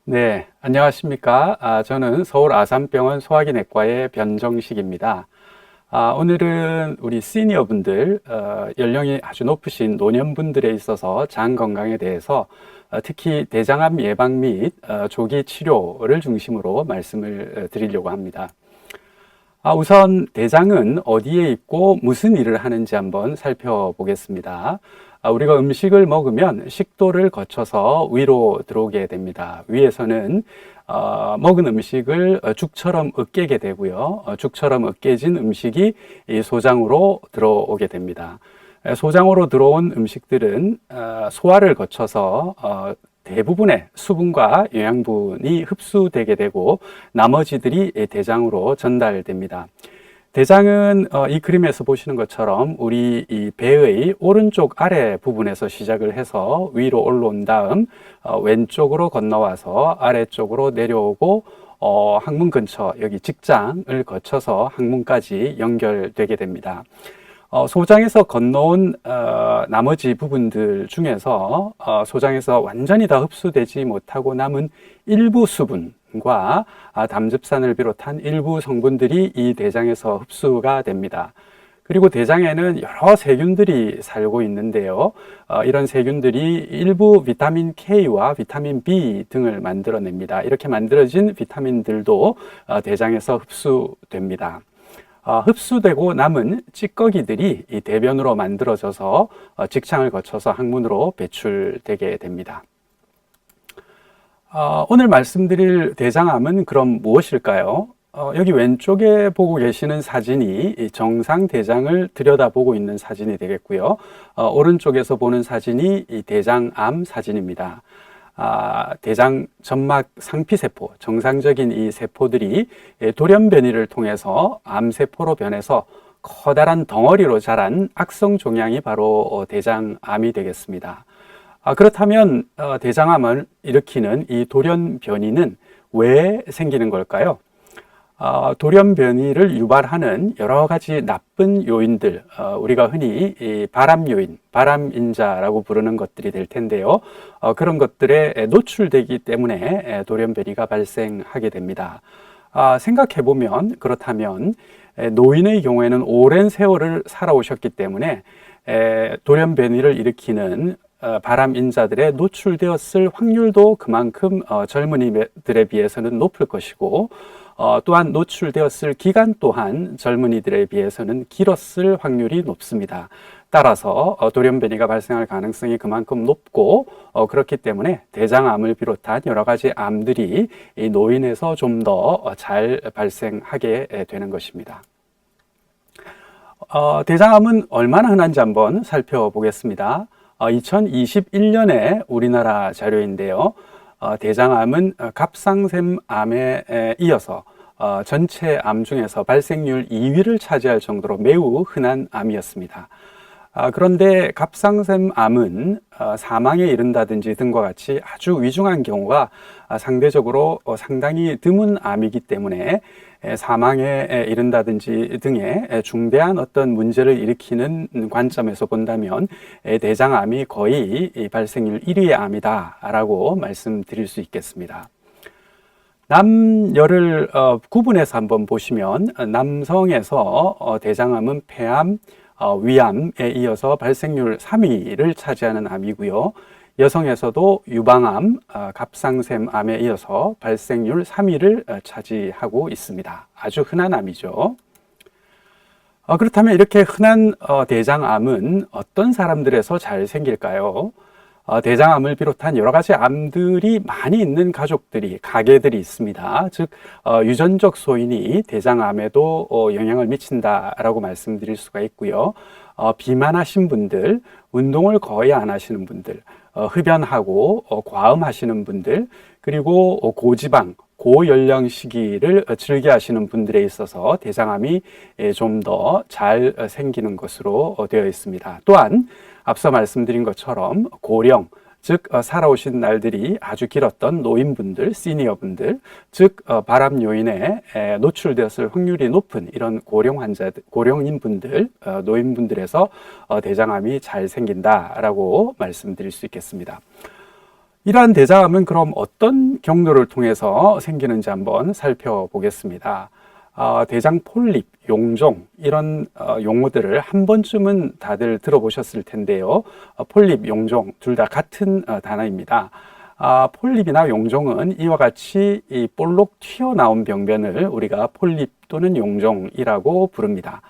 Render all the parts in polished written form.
네, 안녕하십니까. 저는 서울 아산병원 소화기내과의 변정식입니다. 오늘은 우리 시니어 분들, 연령이 아주 높으신 노년분들에 있어서 장 건강에 대해서 특히 대장암 예방 및 조기 치료를 중심으로 말씀을 드리려고 합니다. 우선 대장은 어디에 있고 무슨 일을 하는지 한번 살펴보겠습니다. 우리가 음식을 먹으면 식도를 거쳐서 위로 들어오게 됩니다. 위에서는 먹은 음식을 죽처럼 으깨게 되고요. 죽처럼 으깨진 음식이 이 소장으로 들어오게 됩니다. 소장으로 들어온 음식들은 소화를 거쳐서 대부분의 수분과 영양분이 흡수되게 되고 나머지들이 대장으로 전달됩니다. 대장은 이 그림에서 보시는 것처럼 우리 이 배의 오른쪽 아래 부분에서 시작을 해서 위로 올라온 다음 왼쪽으로 건너와서 아래쪽으로 내려오고 항문 근처 여기 직장을 거쳐서 항문까지 연결되게 됩니다. 소장에서 건너온 나머지 부분들 중에서 소장에서 완전히 다 흡수되지 못하고 남은 일부 수분과 담즙산을 비롯한 일부 성분들이 이 대장에서 흡수가 됩니다. 그리고 대장에는 여러 세균들이 살고 있는데요. 이런 세균들이 일부 비타민 K와 비타민 B 등을 만들어냅니다. 이렇게 만들어진 비타민들도 대장에서 흡수됩니다. 흡수되고 남은 찌꺼기들이 이 대변으로 만들어져서 직창을 거쳐서 항문으로 배출되게 됩니다. 오늘 말씀드릴 대장암은 그럼 무엇일까요? 여기 왼쪽에 보고 계시는 사진이 정상 대장을 들여다보고 있는 사진이 되겠고요. 오른쪽에서 보는 사진이 이 대장암 사진입니다. 대장 점막 상피세포, 정상적인 이 세포들이 돌연변이를 통해서 암세포로 변해서 커다란 덩어리로 자란 악성 종양이 바로 대장암이 되겠습니다. 그렇다면 대장암을 일으키는 이 돌연변이는 왜 생기는 걸까요? 돌연변이를 유발하는 여러 가지 나쁜 요인들, 우리가 흔히 이 바람 요인, 바람인자라고 부르는 것들이 될 텐데요. 그런 것들에 노출되기 때문에 돌연변이가 발생하게 됩니다. 생각해 보면 그렇다면 노인의 경우에는 오랜 세월을 살아오셨기 때문에 돌연변이를 일으키는 바람인자들에 노출되었을 확률도 그만큼 젊은이들에 비해서는 높을 것이고 또한 노출되었을 기간 또한 젊은이들에 비해서는 길었을 확률이 높습니다. 따라서 돌연변이가 발생할 가능성이 그만큼 높고 그렇기 때문에 대장암을 비롯한 여러 가지 암들이 이 노인에서 좀 더 잘 발생하게 되는 것입니다. 대장암은 얼마나 흔한지 한번 살펴보겠습니다. 2021년에 우리나라 자료인데요. 대장암은 갑상샘암에 이어서 전체 암 중에서 발생률 2위를 차지할 정도로 매우 흔한 암이었습니다. 그런데 갑상샘암은 사망에 이른다든지 등과 같이 아주 위중한 경우가 상대적으로 상당히 드문 암이기 때문에 사망에 이른다든지 등의 중대한 어떤 문제를 일으키는 관점에서 본다면 대장암이 거의 발생률 1위의 암이다라고 말씀드릴 수 있겠습니다. 남녀를 구분해서 한번 보시면 남성에서 대장암은 폐암, 위암에 이어서 발생률 3위를 차지하는 암이고요. 여성에서도 유방암, 갑상샘암에 이어서 발생률 3위를 차지하고 있습니다. 아주 흔한 암이죠. 그렇다면 이렇게 흔한 대장암은 어떤 사람들에서 잘 생길까요? 대장암을 비롯한 여러 가지 암들이 많이 있는 가족들이, 가계들이 있습니다. 즉, 유전적 소인이 대장암에도 영향을 미친다라고 말씀드릴 수가 있고요. 비만하신 분들, 운동을 거의 안 하시는 분들, 흡연하고 과음하시는 분들, 그리고 고지방, 고연령 시기를 즐겨 하시는 분들에 있어서 대장암이 좀 더 잘 생기는 것으로 되어 있습니다. 또한 앞서 말씀드린 것처럼 고령, 즉 살아오신 날들이 아주 길었던 노인분들, 시니어분들, 즉 발암 요인에 노출되었을 확률이 높은 이런 고령 환자들, 고령인분들, 노인분들에서 대장암이 잘 생긴다라고 말씀드릴 수 있겠습니다. 이러한 대장암은 그럼 어떤 경로를 통해서 생기는지 한번 살펴보겠습니다. 대장 폴립, 용종 이런 용어들을 한 번쯤은 다들 들어보셨을 텐데요. 폴립, 용종 둘 다 같은 단어입니다. 폴립이나 용종은 이와 같이 이 볼록 튀어나온 병변을 우리가 폴립 또는 용종이라고 부릅니다.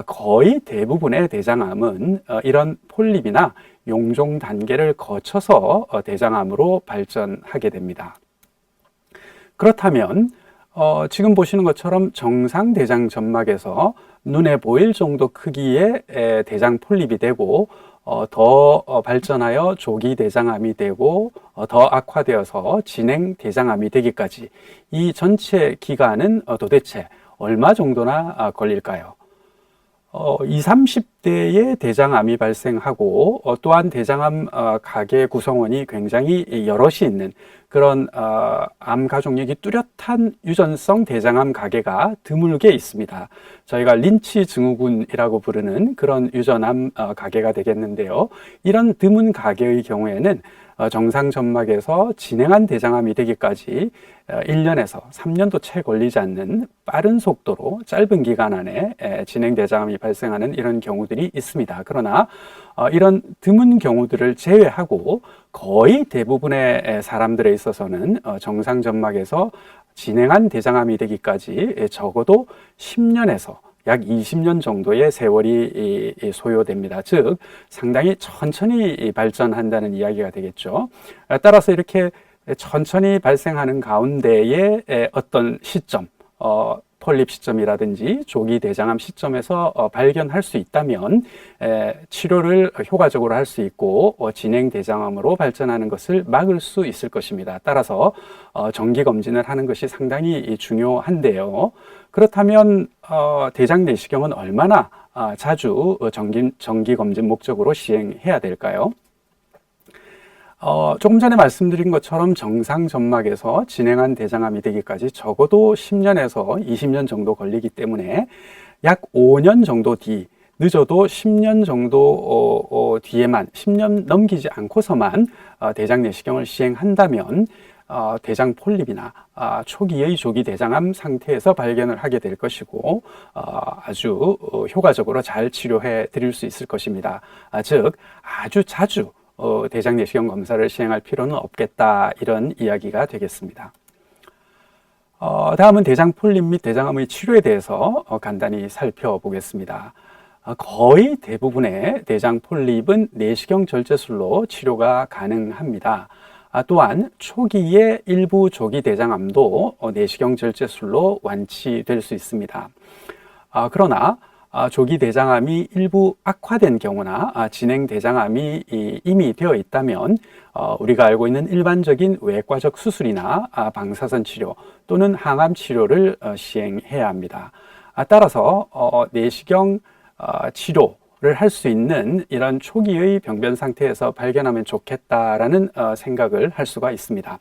거의 대부분의 대장암은 이런 폴립이나 용종 단계를 거쳐서 대장암으로 발전하게 됩니다. 그렇다면 지금 보시는 것처럼 정상 대장 점막에서 눈에 보일 정도 크기의 대장 폴립이 되고 더 발전하여 조기 대장암이 되고 더 악화되어서 진행 대장암이 되기까지 이 전체 기간은 도대체 얼마 정도나 걸릴까요? 20, 30대에 대장암이 발생하고 또한 대장암 가계 구성원이 굉장히 여럿이 있는 그런 암 가족력이 뚜렷한 유전성 대장암 가계가 드물게 있습니다. 저희가 린치 증후군이라고 부르는 그런 유전암 가계가 되겠는데요. 이런 드문 가계의 경우에는 정상 점막에서 진행한 대장암이 되기까지 1년에서 3년도 채 걸리지 않는 빠른 속도로 짧은 기간 안에 진행 대장암이 발생하는 이런 경우들이 있습니다. 그러나 이런 드문 경우들을 제외하고 거의 대부분의 사람들에 있어서는 정상 점막에서 진행한 대장암이 되기까지 적어도 10년에서 약 20년 정도의 세월이 소요됩니다. 즉 상당히 천천히 발전한다는 이야기가 되겠죠. 따라서 이렇게 천천히 발생하는 가운데의 어떤 시점, 폴립 시점이라든지 조기 대장암 시점에서 발견할 수 있다면 치료를 효과적으로 할 수 있고 진행 대장암으로 발전하는 것을 막을 수 있을 것입니다. 따라서 정기 검진을 하는 것이 상당히 중요한데요. 그렇다면 대장 내시경은 얼마나 자주 정기 검진 목적으로 시행해야 될까요? 조금 전에 말씀드린 것처럼 정상 점막에서 진행한 대장암이 되기까지 적어도 10년에서 20년 정도 걸리기 때문에 약 5년 정도 뒤, 늦어도 10년 정도 뒤에만, 10년 넘기지 않고서만 대장 내시경을 시행한다면 대장 폴립이나 초기의 조기 대장암 상태에서 발견을 하게 될 것이고 아주 효과적으로 잘 치료해 드릴 수 있을 것입니다. 즉 아주 자주 대장 내시경 검사를 시행할 필요는 없겠다, 이런 이야기가 되겠습니다. 다음은 대장 폴립 및 대장암의 치료에 대해서 간단히 살펴보겠습니다. 거의 대부분의 대장 폴립은 내시경 절제술로 치료가 가능합니다. 또한 초기의 일부 조기 대장암도 내시경 절제술로 완치될 수 있습니다. 그러나 조기 대장암이 일부 악화된 경우나 진행 대장암이 이미 되어 있다면 우리가 알고 있는 일반적인 외과적 수술이나 방사선 치료 또는 항암 치료를 시행해야 합니다. 따라서 내시경 치료를 할 수 있는 이런 초기의 병변 상태에서 발견하면 좋겠다라는 생각을 할 수가 있습니다.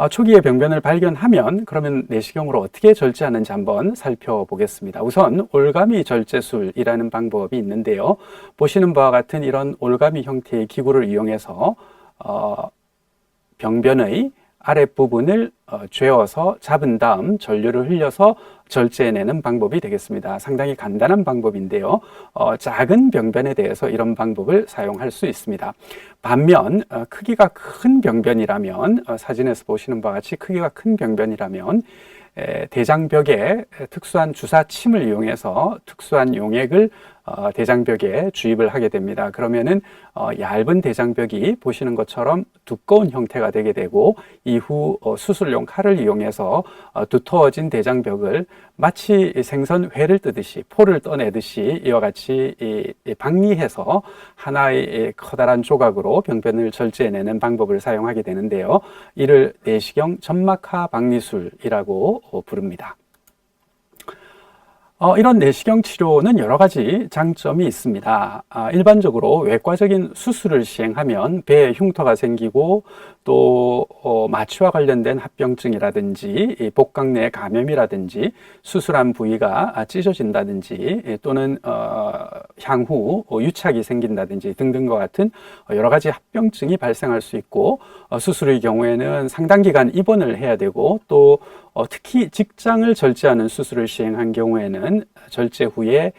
초기에 병변을 발견하면 그러면 내시경으로 어떻게 절제하는지 한번 살펴보겠습니다. 우선 올가미 절제술이라는 방법이 있는데요. 보시는 바와 같은 이런 올가미 형태의 기구를 이용해서 병변의 아랫부분을 죄어서 잡은 다음 전류를 흘려서 절제해내는 방법이 되겠습니다. 상당히 간단한 방법인데요. 작은 병변에 대해서 이런 방법을 사용할 수 있습니다. 반면 크기가 큰 병변이라면 사진에서 보시는 바와 같이 크기가 큰 병변이라면 대장벽에 특수한 주사침을 이용해서 특수한 용액을 대장벽에 주입을 하게 됩니다. 그러면은 얇은 대장벽이 보시는 것처럼 두꺼운 형태가 되게 되고, 이후 수술용 칼을 이용해서 두터워진 대장벽을 마치 생선회를 뜨듯이, 포를 떠내듯이 이와 같이 박리해서 하나의 커다란 조각으로 병변을 절제해내는 방법을 사용하게 되는데요. 이를 내시경 점막하 박리술이라고 부릅니다. 이런 내시경 치료는 여러 가지 장점이 있습니다. 일반적으로 외과적인 수술을 시행하면 배에 흉터가 생기고, 또 마취와 관련된 합병증이라든지 복강 내 감염이라든지 수술한 부위가 찢어진다든지, 또는 향후 유착이 생긴다든지 등등과 같은 여러 가지 합병증이 발생할 수 있고, 수술의 경우에는 상당 기간 입원을 해야 되고, 또 특히 직장을 절제하는 수술을 시행한 경우에는 절제 후에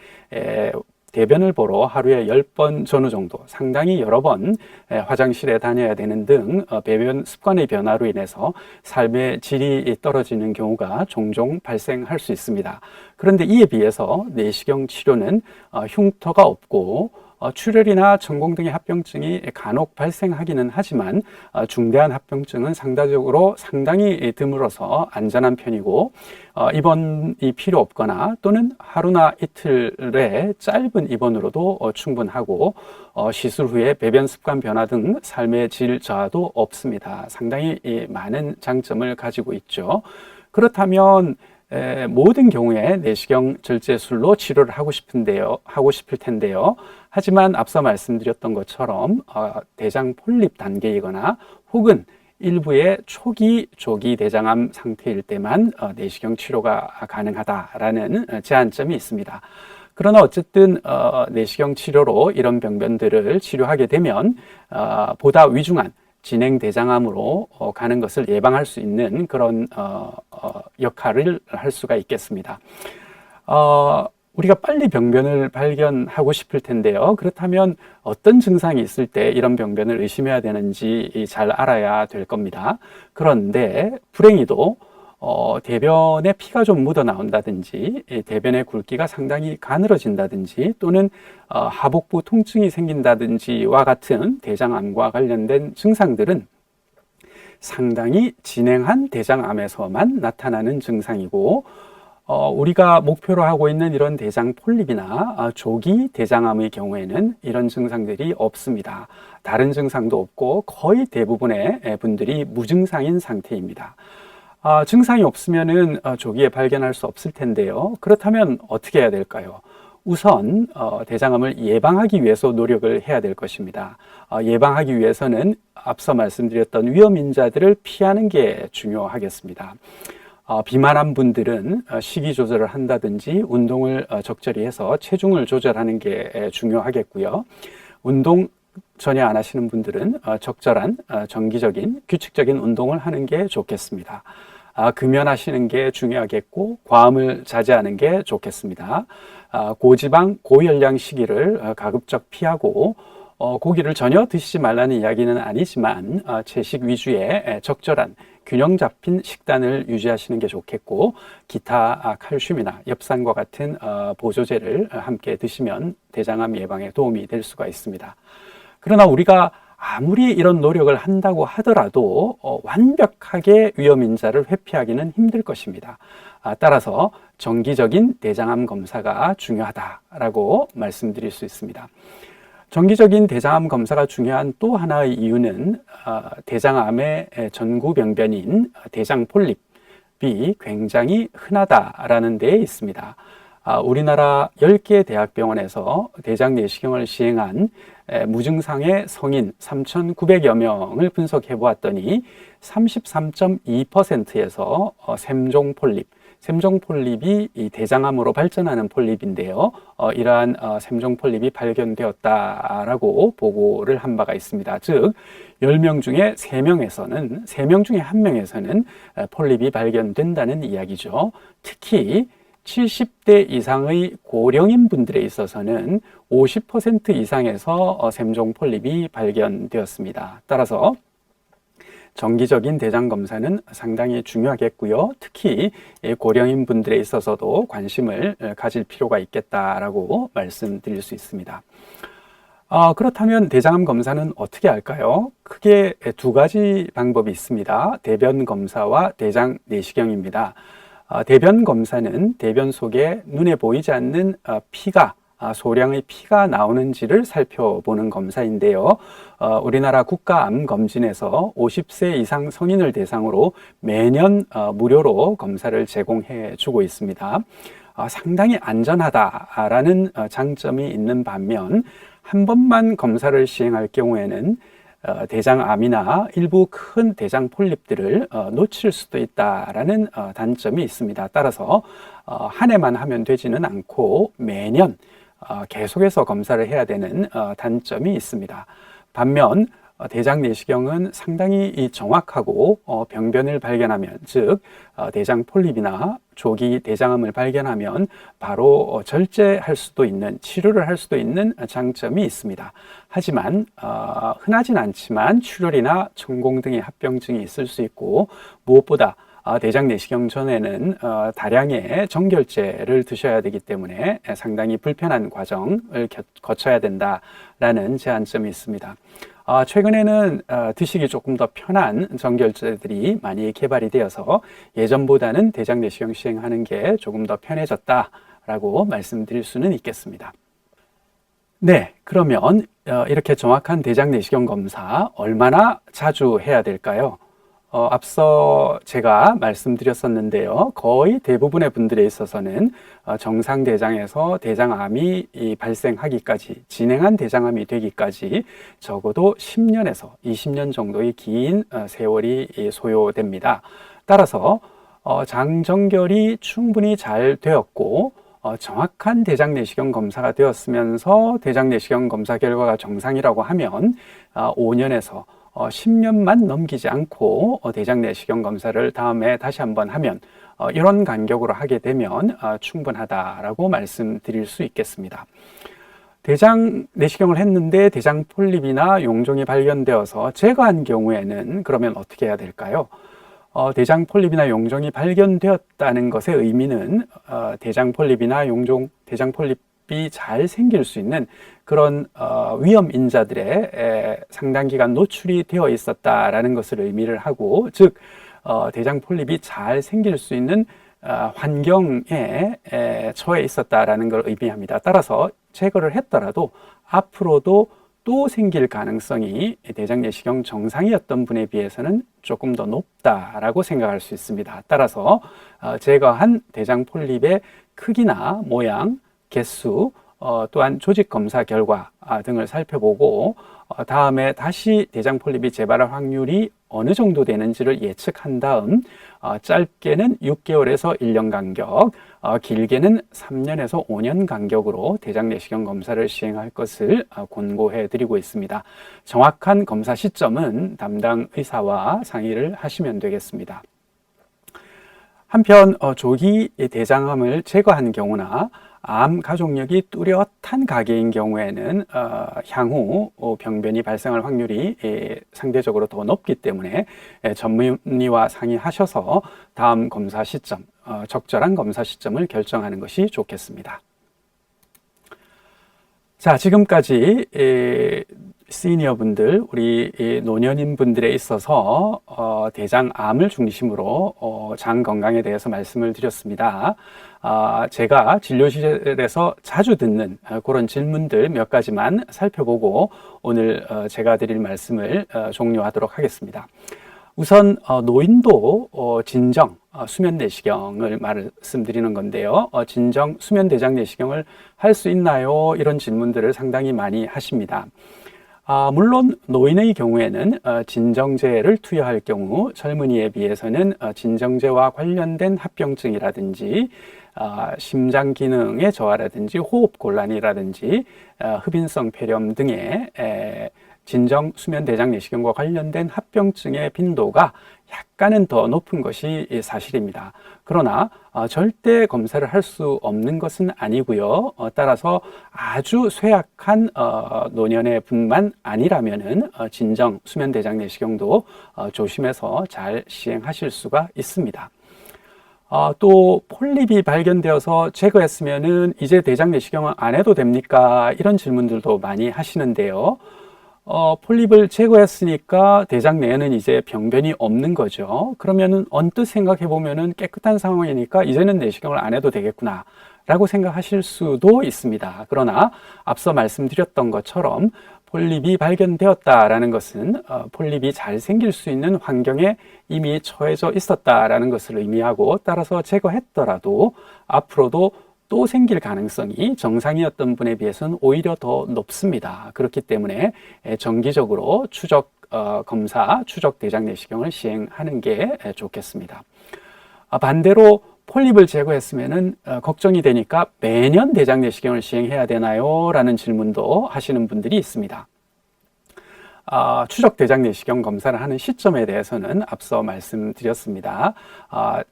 대변을 보러 하루에 10번 전후 정도, 상당히 여러 번 화장실에 다녀야 되는 등 배변 습관의 변화로 인해서 삶의 질이 떨어지는 경우가 종종 발생할 수 있습니다. 그런데 이에 비해서 내시경 치료는 흉터가 없고 출혈이나 천공 등의 합병증이 간혹 발생하기는 하지만 중대한 합병증은 상당히 드물어서 안전한 편이고, 입원이 필요 없거나 또는 하루나 이틀의 짧은 입원으로도 충분하고, 시술 후에 배변 습관 변화 등 삶의 질 저하도 없습니다. 상당히 많은 장점을 가지고 있죠. 그렇다면 모든 경우에 내시경 절제술로 치료를 하고 싶을 텐데요. 하지만 앞서 말씀드렸던 것처럼 대장 폴립 단계이거나 혹은 일부의 초기 조기 대장암 상태일 때만 내시경 치료가 가능하다라는 제한점이 있습니다. 그러나 어쨌든 내시경 치료로 이런 병변들을 치료하게 되면 보다 위중한 진행 대장암으로 가는 것을 예방할 수 있는 그런 역할을 할 수가 있겠습니다. 우리가 빨리 병변을 발견하고 싶을 텐데요. 그렇다면 어떤 증상이 있을 때 이런 병변을 의심해야 되는지 잘 알아야 될 겁니다. 그런데 불행히도 대변에 피가 좀 묻어 나온다든지, 대변의 굵기가 상당히 가늘어진다든지, 또는 하복부 통증이 생긴다든지와 같은 대장암과 관련된 증상들은 상당히 진행한 대장암에서만 나타나는 증상이고, 우리가 목표로 하고 있는 이런 대장 폴립이나 조기 대장암의 경우에는 이런 증상들이 없습니다. 다른 증상도 없고 거의 대부분의 분들이 무증상인 상태입니다. 증상이 없으면은 조기에 발견할 수 없을 텐데요. 그렇다면 어떻게 해야 될까요? 우선 대장암을 예방하기 위해서 노력을 해야 될 것입니다. 예방하기 위해서는 앞서 말씀드렸던 위험인자들을 피하는 게 중요하겠습니다. 비만한 분들은 식이 조절을 한다든지 운동을 적절히 해서 체중을 조절하는 게 중요하겠고요. 운동 전혀 안 하시는 분들은 적절한 정기적인 규칙적인 운동을 하는 게 좋겠습니다. 금연하시는 게 중요하겠고, 과음을 자제하는 게 좋겠습니다. 고지방, 고열량 식이를 가급적 피하고, 고기를 전혀 드시지 말라는 이야기는 아니지만 채식 위주의 적절한 균형 잡힌 식단을 유지하시는 게 좋겠고, 기타 칼슘이나 엽산과 같은 보조제를 함께 드시면 대장암 예방에 도움이 될 수가 있습니다. 그러나 우리가 아무리 이런 노력을 한다고 하더라도 완벽하게 위험인자를 회피하기는 힘들 것입니다. 따라서 정기적인 대장암 검사가 중요하다라고 말씀드릴 수 있습니다. 정기적인 대장암 검사가 중요한 또 하나의 이유는 대장암의 전구병변인 대장 폴립이 굉장히 흔하다라는 데에 있습니다. 우리나라 10개 대학병원에서 대장 내시경을 시행한 무증상의 성인 3,900여 명을 분석해 보았더니 33.2%에서 샘종 폴립이 이 대장암으로 발전하는 폴립인데요. 이러한 샘종 폴립이 발견되었다라고 보고를 한 바가 있습니다. 즉 10명 중에 3명 중에 1명에서는 폴립이 발견된다는 이야기죠. 특히 70대 이상의 고령인 분들에 있어서는 50% 이상에서 샘종 폴립이 발견되었습니다. 따라서 정기적인 대장 검사는 상당히 중요하겠고요. 특히 고령인 분들에 있어서도 관심을 가질 필요가 있겠다라고 말씀드릴 수 있습니다. 그렇다면 대장암 검사는 어떻게 할까요? 크게 두 가지 방법이 있습니다. 대변 검사와 대장 내시경입니다. 대변 검사는 대변 속에 눈에 보이지 않는 피가 소량의 피가 나오는지를 살펴보는 검사인데요. 우리나라 국가암검진에서 50세 이상 성인을 대상으로 매년 무료로 검사를 제공해 주고 있습니다. 상당히 안전하다라는 장점이 있는 반면 한 번만 검사를 시행할 경우에는 대장암이나 일부 큰 대장 폴립들을 놓칠 수도 있다라는 단점이 있습니다. 따라서 한 해만 하면 되지는 않고 매년 계속해서 검사를 해야 되는 단점이 있습니다. 반면 대장 내시경은 상당히 정확하고 병변을 발견하면, 즉 대장 폴립이나 조기 대장암을 발견하면 바로 절제할 수도 있는, 치료를 할 수도 있는 장점이 있습니다. 하지만 흔하진 않지만 출혈이나 천공 등의 합병증이 있을 수 있고, 무엇보다 대장 내시경 전에는 다량의 정결제를 드셔야 되기 때문에 상당히 불편한 과정을 거쳐야 된다라는 제한점이 있습니다. 최근에는 드시기 조금 더 편한 정결제들이 많이 개발이 되어서 예전보다는 대장 내시경 시행하는 게 조금 더 편해졌다라고 말씀드릴 수는 있겠습니다. 네, 그러면 이렇게 정확한 대장 내시경 검사 얼마나 자주 해야 될까요? 앞서 제가 말씀드렸었는데요. 거의 대부분의 분들에 있어서는 정상 대장에서 대장암이 발생하기까지, 진행한 대장암이 되기까지 적어도 10년에서 20년 정도의 긴 세월이 소요됩니다. 따라서 장정결이 충분히 잘 되었고 정확한 대장 내시경 검사가 되었으면서 대장 내시경 검사 결과가 정상이라고 하면 5년에서 10년만 넘기지 않고 대장 내시경 검사를 다음에 다시 한번 하면 이런 간격으로 하게 되면 충분하다라고 말씀드릴 수 있겠습니다. 대장 내시경을 했는데 대장 폴립이나 용종이 발견되어서 제거한 경우에는 그러면 어떻게 해야 될까요? 대장 폴립이나 용종이 발견되었다는 것의 의미는 대장 폴립이나 용종, 대장 폴립이 잘 생길 수 있는 그런 위험 인자들의 상당 기간 노출이 되어 있었다라는 것을 의미를 하고, 즉 대장 폴립이 잘 생길 수 있는 환경에 처해 있었다라는 걸 의미합니다. 따라서 제거를 했더라도 앞으로도 또 생길 가능성이 대장 내시경 정상이었던 분에 비해서는 조금 더 높다라고 생각할 수 있습니다. 따라서 제거한 대장 폴립의 크기나 모양, 개수, 또한 조직 검사 결과 등을 살펴보고 다음에 다시 대장 폴립이 재발할 확률이 어느 정도 되는지를 예측한 다음 짧게는 6개월에서 1년 간격, 길게는 3년에서 5년 간격으로 대장 내시경 검사를 시행할 것을 권고해 드리고 있습니다. 정확한 검사 시점은 담당 의사와 상의를 하시면 되겠습니다. 한편 조기 대장암을 제거한 경우나 암 가족력이 뚜렷한 가계인 경우에는 향후 병변이 발생할 확률이 상대적으로 더 높기 때문에 전문의와 상의하셔서 다음 검사 시점, 적절한 검사 시점을 결정하는 것이 좋겠습니다. 자, 지금까지 시니어 분들, 우리 노년인 분들에 있어서 대장암을 중심으로 장 건강에 대해서 말씀을 드렸습니다. 제가 진료실에서 자주 듣는 그런 질문들 몇 가지만 살펴보고 오늘 제가 드릴 말씀을 종료하도록 하겠습니다. 우선 노인도 진정 수면 내시경을 말씀드리는 건데요. 진정 수면 대장 내시경을 할 수 있나요? 이런 질문들을 상당히 많이 하십니다. 물론 노인의 경우에는 진정제를 투여할 경우 젊은이에 비해서는 진정제와 관련된 합병증이라든지 심장 기능의 저하라든지 호흡 곤란이라든지 흡인성 폐렴 등의 진정 수면 대장 내시경과 관련된 합병증의 빈도가 약간은 더 높은 것이 사실입니다. 그러나 절대 검사를 할 수 없는 것은 아니고요. 따라서 아주 쇠약한 노년의 분만 아니라면은 진정 수면 대장 내시경도 조심해서 잘 시행하실 수가 있습니다. 또 폴립이 발견되어서 제거했으면은 이제 대장 내시경을 안 해도 됩니까? 이런 질문들도 많이 하시는데요. 폴립을 제거했으니까 대장 내에는 이제 병변이 없는 거죠. 그러면은 언뜻 생각해 보면은 깨끗한 상황이니까 이제는 내시경을 안 해도 되겠구나 라고 생각하실 수도 있습니다. 그러나 앞서 말씀드렸던 것처럼 폴립이 발견되었다라는 것은 폴립이 잘 생길 수 있는 환경에 이미 처해져 있었다라는 것을 의미하고, 따라서 제거했더라도 앞으로도 또 생길 가능성이 정상이었던 분에 비해서는 오히려 더 높습니다. 그렇기 때문에 정기적으로 추적 검사, 추적 대장 내시경을 시행하는 게 좋겠습니다. 반대로 폴립을 제거했으면은 걱정이 되니까 매년 대장 내시경을 시행해야 되나요? 라는 질문도 하시는 분들이 있습니다. 추적 대장 내시경 검사를 하는 시점에 대해서는 앞서 말씀드렸습니다.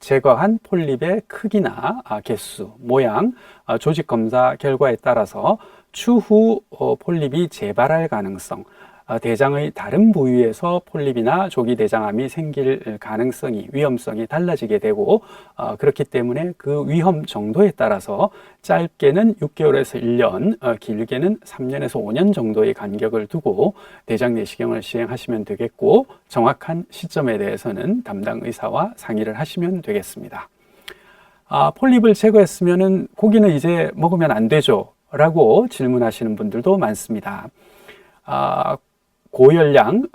제거한 폴립의 크기나 개수, 모양, 조직 검사 결과에 따라서 추후 폴립이 재발할 가능성, 대장의 다른 부위에서 폴립이나 조기 대장암이 생길 가능성이, 위험성이 달라지게 되고, 그렇기 때문에 그 위험 정도에 따라서 짧게는 6개월에서 1년, 길게는 3년에서 5년 정도의 간격을 두고 대장 내시경을 시행하시면 되겠고, 정확한 시점에 대해서는 담당 의사와 상의를 하시면 되겠습니다. 폴립을 제거했으면은 고기는 이제 먹으면 안 되죠? 라고 질문하시는 분들도 많습니다. 고열량,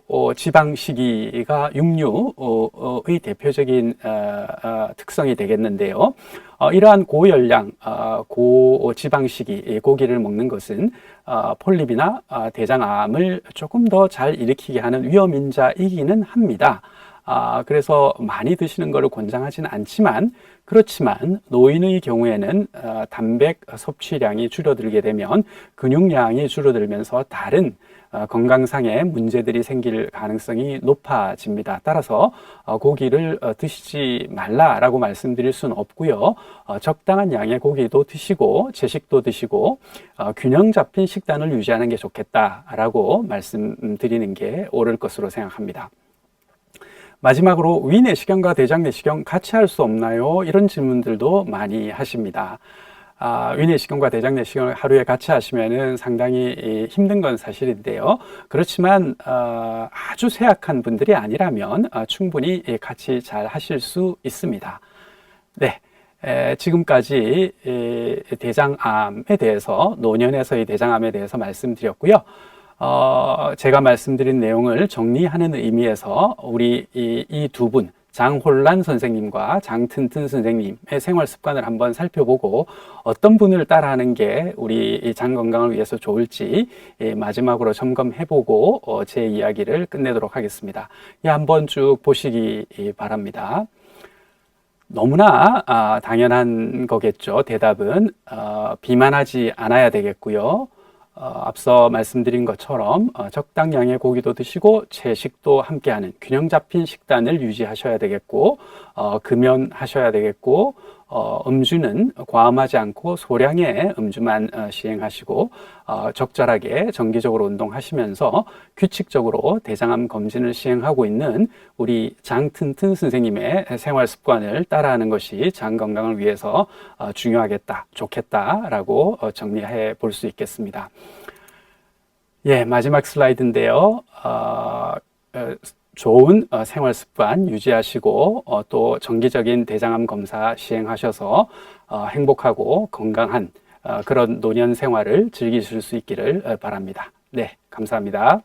고지방식이가 육류의 대표적인 특성이 되겠는데요. 이러한 고열량, 고지방식이 고기를 먹는 것은 폴립이나 대장암을 조금 더 잘 일으키게 하는 위험인자이기는 합니다. 그래서 많이 드시는 것을 권장하지는 않지만, 그렇지만 노인의 경우에는 단백 섭취량이 줄어들게 되면 근육량이 줄어들면서 다른 건강상의 문제들이 생길 가능성이 높아집니다. 따라서 고기를 드시지 말라라고 말씀드릴 수는 없고요. 적당한 양의 고기도 드시고 채식도 드시고 균형 잡힌 식단을 유지하는 게 좋겠다라고 말씀드리는 게 옳을 것으로 생각합니다. 마지막으로 위 내시경과 대장 내시경 같이 할 수 없나요? 이런 질문들도 많이 하십니다. 위 내시경과 대장 내시경을 하루에 같이 하시면은 상당히 힘든 건 사실인데요. 그렇지만 아주 쇠약한 분들이 아니라면 충분히 같이 잘 하실 수 있습니다. 네. 지금까지 대장암에 대해서, 노년에서의 대장암에 대해서 말씀드렸고요. 제가 말씀드린 내용을 정리하는 의미에서 우리 이 두 분, 장홀란 선생님과 장튼튼 선생님의 생활 습관을 한번 살펴보고 어떤 분을 따라하는 게 우리 장 건강을 위해서 좋을지 마지막으로 점검해보고 제 이야기를 끝내도록 하겠습니다. 한번 쭉 보시기 바랍니다. 너무나 당연한 거겠죠. 대답은 비만하지 않아야 되겠고요. 앞서 말씀드린 것처럼 적당량의 고기도 드시고 채식도 함께하는 균형 잡힌 식단을 유지하셔야 되겠고, 금연하셔야 되겠고, 음주는 과음하지 않고 소량의 음주만 시행하시고, 적절하게 정기적으로 운동하시면서 규칙적으로 대장암 검진을 시행하고 있는 우리 장튼튼 선생님의 생활 습관을 따라하는 것이 장 건강을 위해서 중요하겠다, 좋겠다라고 정리해 볼 수 있겠습니다. 마지막 슬라이드인데요. 좋은 생활 습관 유지하시고 또 정기적인 대장암 검사 시행하셔서 행복하고 건강한 그런 노년 생활을 즐기실 수 있기를 바랍니다. 네, 감사합니다.